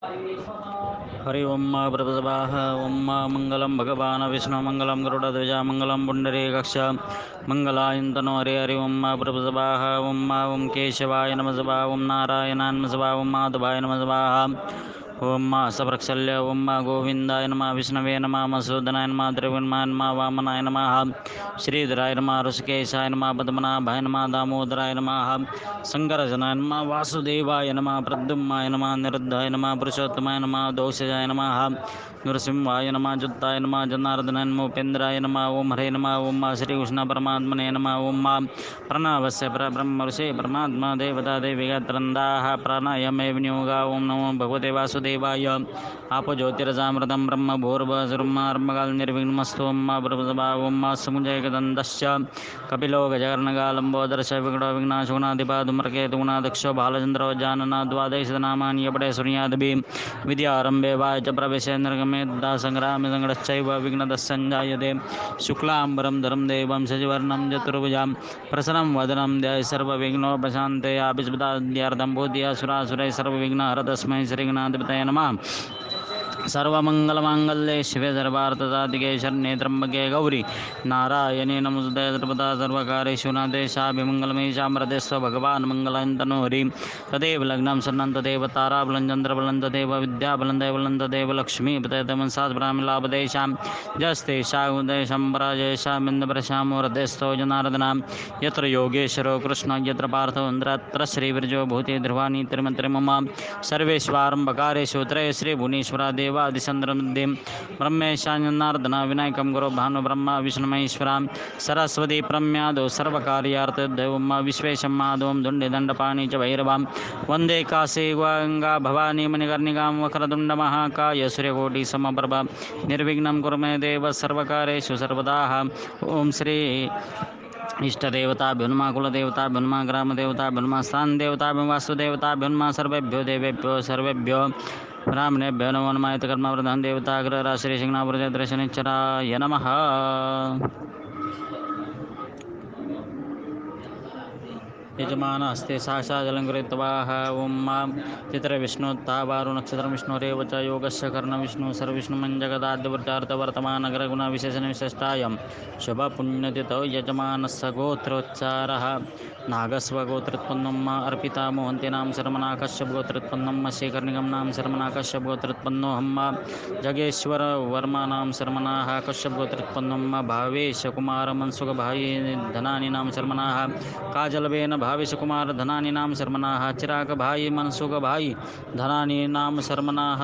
हरि ओम प्रभुसभाः ओम मंगलम भगवान विष्णु मंगलम गरुड़ध्वजा मंगलम पुंडरीकाक्ष मंगलायन्तनो हरि हरि ओम प्रभुसभाः ओम केशवाय नमः ओम नारायणाय नमः ओम माधवाय नमः ओम सप्रक्षल्य ओम गोविंदाय नमः विष्णवे नमः मसूदनाय नमः त्रिविक्रमाय नमः वामनाय नमः श्रीधराय नमः ऋषिकेशाय नमः पद्मनाभाय नमः दामोदराय नमः शंकरजनाय नमः वासुदेवाय नमः प्रद्युम्नाय नमः निरुद्धाय नमः पुरुषोत्तमाय नमः दोषजाय नमः नृसिंहाय नमः जुत्ताय नमः जनार्दनाय नमः उपेन्द्राय नमः ओम हरे नमः ओम श्रीकृष्ण परमात्मने नमः ओम प्रणवस्य परब्रह्म ऋषि परमात्मा देवता देविगत्रन्दाः प्राणायामे विनियोगा ओम नमो भगवते वासुदेवाय आपो ज्योतिरजामृतं ब्रह्म भूर्भुवस्सुब्रह्मकाल निर्विघ्नमस्तु ओम प्रभुसभा ओम समुजयकदन्तश्च कपिलो गजकर्णकालम्बोदर्श विघ्नो विघ्नाशुनाधिपाधूम्रकेतुगुणाध्यक्षो बालचन्द्रो जानना द्वादशनामानि यपटे शृणुयादपि विद्यारम्भे वा च प्रवेशे निर्गमे तदा सङ्ग्रामे सङ्कटश्चैव विघ्नतस्सञ्जायते शुक्लाम्बरं धरं देवं शशिवर्णं चतुर्भुजां प्रसन्नं वदनं ध्यायेत् सर्वविघ्नोपशान्तये अभिष्पदाद्यार्थं भूत्या सुरासुरैः सर्वविघ्नहर तस्मै श्रीगणाधिपतये नमः। सर्वमंगलमांगल्ये शिवे सर्वार्थसाधिके शरण्ये त्र्यंबके गौरी नारायणे नमोस्तुते सर्वदा सर्वकारेषु नादेशाभिमङ्गलमयी साम्प्रतेस्व भगवान् मङ्गलायन्तनो हरिं तदेव लग्नं शरणं तदेव ताराबलं चन्द्रबलं तदेव विद्याबलं दैवलं तदेव लक्ष्मीपतेतमं सात्प्रामिलापदेशां जस्तेषां पराजयेषामिन्दप्रशामो हृदयस्थो जनार्दनां यत्र योगेश्वरो कृष्ण यत्र पार्थो इन्द्रत्र श्रीविरजो भूति ध्रुवाणि त्रिमन्त्रि मम सर्वेष्वारम्भकारेषु त्रये श्रीभुवनेश्वरा देवादिचन्द्रमध्ये ब्रह्मेशान्नार्दना विनायकं गुरो भानु ब्रह्म विष्णुमहेश्वरां सरस्वती प्रम्यादौ सर्वकार्यार्थदैवं विश्वेशं माधवं दुण्डिदण्डपाणि च भैरवां वन्दे काशी गङ्गा भवानी मणिकर्णिकां वक्रतुण्डमहाकाय सूर्यकोटिसमप्रभ निर्विघ्नं कुरु मे देव सर्वकारेषु सर्वदा ओम श्री इष्टदेवताभ्यो नमः कुलदेवताभ्यो नमः ग्रामदेवताभ्यो नमः स्थानदेवताभ्यो वास्तुदेवताभ्यो नमः सर्वेभ्यो देवेभ्यो सर्वेभ्यो ब्राह्मणेभ्यो नमो नमः कर्मप्रधान देवताग्रह श्री शनिश्चराय नमः। यजमान हस्ते साक्षादलङ्कृतवाः ओम चित्रविष्णुत्तावारो नक्षत्रविष्णुरेव च योगस्य कर्णविष्णु सर्वविष्णुमं जगदाद्यवृत्तार्थवर्तमानग्रगुणविशेषणविशिष्टायं शुभपुण्यतिथौ यजमानस्य गोत्रोच्चारः नागस्वगोत्रोत्पन्नं अर्पिता मोहन्ति नाम शर्मनाकश्यपगोत्रोत्पन्नं शेखर्निकं नाम शर्मनाकश्यपगोत्रोत्पन्नोऽहं जगेश्वर वर्मा नाम शर्मनाः कश्यपगोत्रोत्पन्नं भावेशकुमारमंसुकभाई धनानि नाम शर्मनाः काजलबेन भावेशकुमार धनानि नाम शर्मनाः चिरागभाई मनसुखभाई धनानि नाम शर्मनाः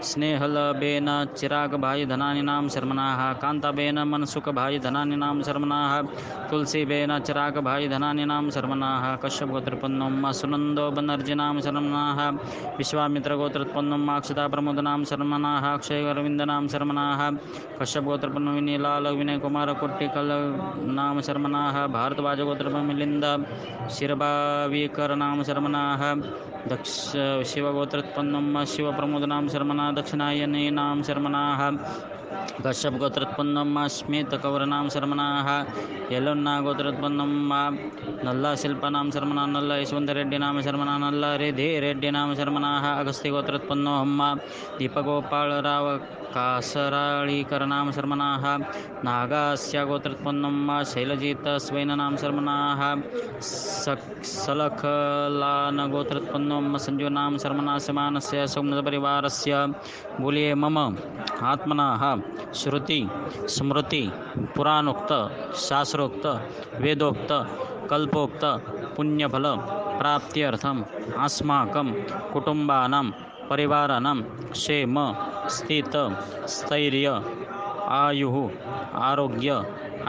स्नेहलबेन चिरागभाई धनानि नाम शर्मनाः कांताबेन मनसुखभाई धनानि नाम शर्मनाः तुलसीबेन चिरागभाई धनानि नाम शर्मनाः कश्यपगोत्रोत्पन्नं सुनंदो बनर्जी नाम शर्मनाः विश्वामित्रगोत्रोत्पन्नं अक्षता प्रमोद नाम शर्मनाः अक्षय अरविंद नाम शर्मनाः कश्यपगोत्रोत्पन्नं विनीलाल विनय कुमार कोट्टिकल नाम शर्मनाः भारद्वाज गोत्रोत्पन्नं मिलिंद शिरभावीकर नाम शर्मनाः दक्ष शिवगोत्रोत्पन्नं शिवप्रमोद नाम शर्मनाः दक्षिणायने नाम शर्मनाः कश्यपगोत्रोत्पन्नं स्मितकौर नाम शर्मनाः यलोन्ना गोत्रोत्पन्नं नल्ला शिल्प नाम शर्मनाः नल्ला यशवंतरेड्डी नाम शर्मनाः नल्ला रेधे रेड्डी नाम शर्मनाः अगस्त्य गोत्रोत्पन्नोऽहं दीपगोपालराव कासराळीकर नाम शर्मनाः नागास्य गोत्रोत्पन्नं शैलजित स्वैन नाम शर्मनाः सलखलान गोत्रोत्पन्नं संजू नाम शर्मनाः समानस्य सौम्यपरिवारस्य बोलिये मम आत्मनः श्रुति स्मृति पुराणोक्त शास्त्रोक्त वेदोक्त कल्पोक्त पुण्यफल प्राप्त्यर्थम अस्माकं कुटुंबानां परिवाराणां क्षेम स्थित स्थैर्य आयुः आरोग्य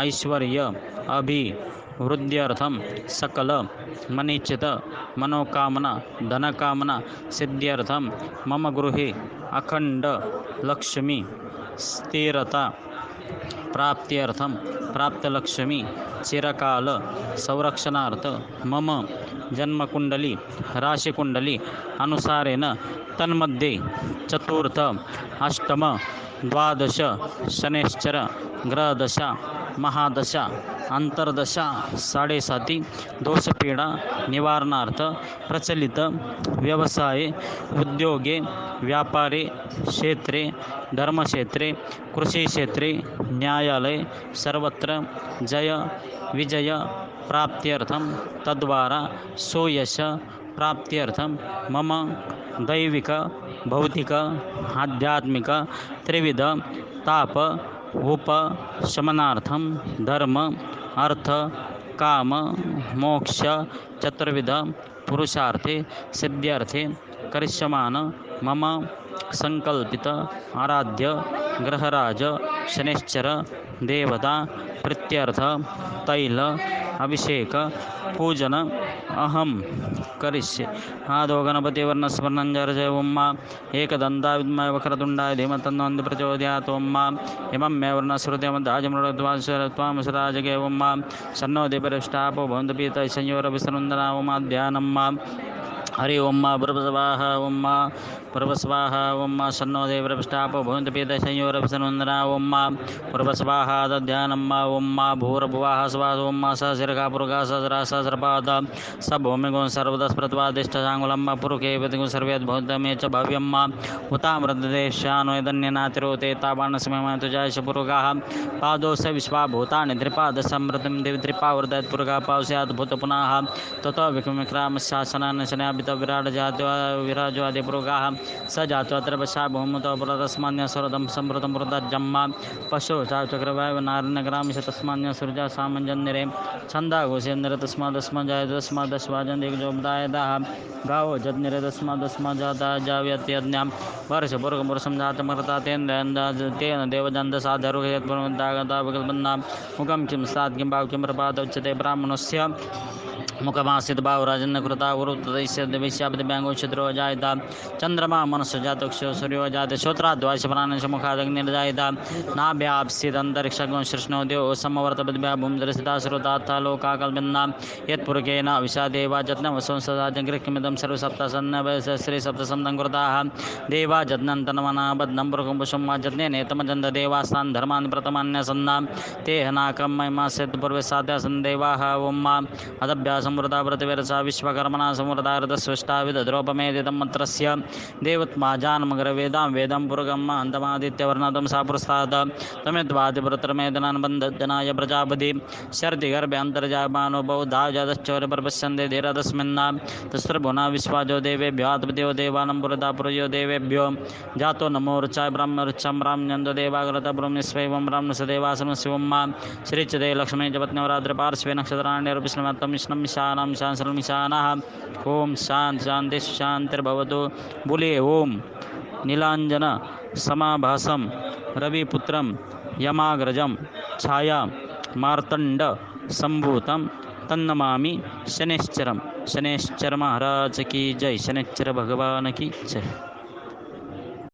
ऐश्वर्य अभिवृद्ध्यर्थम सकल मनिचित मनोकामना धनकामना सिद्ध्यर्थम मम गृहे अखंड लक्ष्मी स्थिरता प्राप्त्यर्थम प्राप्तलक्ष्मी चिरकाल संरक्षणार्थ मम जन्मकुंडली राशिकुंडली अनुसारेण तन्मध्ये चतुर्थ अष्टम द्वादश शनैश्चर ग्रहदशा महादशा अंतर्दशा 7.5 दोषपीडा निवारणार्थ प्रचलित व्यवसाये उद्योगे व्यापारे क्षेत्रे धर्मक्षेत्रे कृषिक्षेत्रे न्यायालये सर्वत्र जय विजय प्राप्त्यर्थं तद्वारा सुयश प्राप्त्यर्थं मम दैविक भौतिक आध्यात्मिक त्रिविध ताप उपशमनार्थं धर्म अर्थ काम मोक्ष चतुर्विध पुरुषार्थे सिद्ध्यर्थे करिष्यमान मम संकल्पित आराध्य ग्रहराज शनिश्चर देवता प्रीत्यर्थ तैल अभिषेक पूजन अहम करिष्ये। आदौ गणपतिवर्णस्वर्णञ्जर्जय ओं मा एकदन्ताय विद्महे वक्रतुण्डाय धीमहि तन्नो प्रचोदयात् ओं मा इमं मे वर्णश्रुतिमध्याजमृतत्वामसुराजगे ओं मा सन्नो देवरिष्टापो भवन्तु पीतः संयोरविसनुन्दना ओं मा ध्यानं मा हरि ओं मा प्रभस्वाह ओं मा प्रभस्वाह ओं मा सन्नो देवरिष्टापो भवन्तु पीतः संयोरविसनुन्दना ओं मा प्रभस्वाह दध्यानं मा ओं मा भूर्भुवः स्वः ओं मा सहस्रकापुरुषः सहस्रः सहस्रपाद सभूमिगुं सर्वदस्पृत्वादिष्टसाङ्गुलं मा पुरुखे विधिगुं सर्वेद्भूतमे च भव्यं मा उतामृतदेशान्वयदन्यनातिरोते तावान्नस्मै तुजायश पुरुगाः पादौ स विश्वाभूतानि त्रिपादसमृतिं देवि त्रिपावृतयत् पुरुगाः पावस्यात् भूतपुनः ततो विक्रमक्रामशासनान् शनयापितविराट जात्यो विराजोऽधिपुरुगाः स जात्वत्र पश्चा भूमुतो पुरतस्मान्यसुरतं संवृतं पुरतज्जम्मा पशु चाचक्रवायु नारण्यग्रामश तस्मान्यसुरजा सामञ्जन्यरे छन्दाघोषेन्द्र तस्मादस्मजायत तस्मादस्वाजन दिग्जोपदायतः गावो जज्ञरे तस्मादस्मजाता जाव्यत्यज्ञां वर्षपूर्वपुरुषं जातमर्ता तेन देवजन्तसाधरुहेत्पुरमुदागता विकल्पन्नां मुखं किं सात् किं भाव किं प्रपात उच्यते ब्राह्मणस्य मुखमासीत् भावराजन्न कृता वृत्तदैस्य वैश्यापतिव्याङ्गो क्षत्रो जायता चन्द्रमा मनस्य जातक्षो सूर्यो जाते श्रोत्राद्वाश प्राणश मुखादग्निर्जायता नाभ्याप्सित अन्तरिक्षगो कृष्णो देव समवर्तपद्भ्या भूमिदर्शिता श्रोतात्था लोकाकल्पन्ना यत्पुरुकेन विषादेवा जत्नवसंसदाजगृह्यमिदं सर्वसप्तसन्नवश्री सप्तसन्दं कृताः देवा जत्नन्तनमनाबद्धं पुरुषं वा जत्नेनेतमजन्तदेवास्तान् धर्मान् प्रथमान्यसन्नां ते हनाकं महिमास्यत् पूर्वे साध्यासन् देवाः ओं मा अदभ्यासमृता प्रतिवेरसा विश्वकर्मणा समृतारतस्वष्टा विदद्रोपमेदितं मत्रस्य देवत्माजानमग्रवेदां वेदं पुरुगम् अन्तमादित्यवर्णतं सा पुरस्तात् तमेद्वादिपुत्रमेदनान्बन्धजनाय प्रजापति शर्दिगर्भे अन्तर्जायमानो बहुधाजातश्चौर्यप्रपश्यन्ते धीरतस्मिन्ना तस्त्रभुना विश्वाजो देवेभ्यो आत्मदेवो देवानं पुरता पुरयो देवेभ्यो जातो नमो ऋचाय ब्रह्मऋचां ब्राह्मण्यन्दो देवाग्रता ब्रह्मस्वैवं ब्राह्मणसदेवासनं शिवं मा श्रीचदे लक्ष्मी च पत्नवरात्रिपार्श्वे नक्षत्राण्यरूपिष्णमत्तं विष्णुं शानां शांसर्मिशानः ओं शान्ति शान्तिर्भवतु बोलिए ओम नीलांजन समाभासं रविपुत्रं यमाग्रजं छाया मार्तंड संभूतं तन्नमामि शनैश्चरं। शनैश्चर महाराज की जय। शनैश्चर भगवान की जय।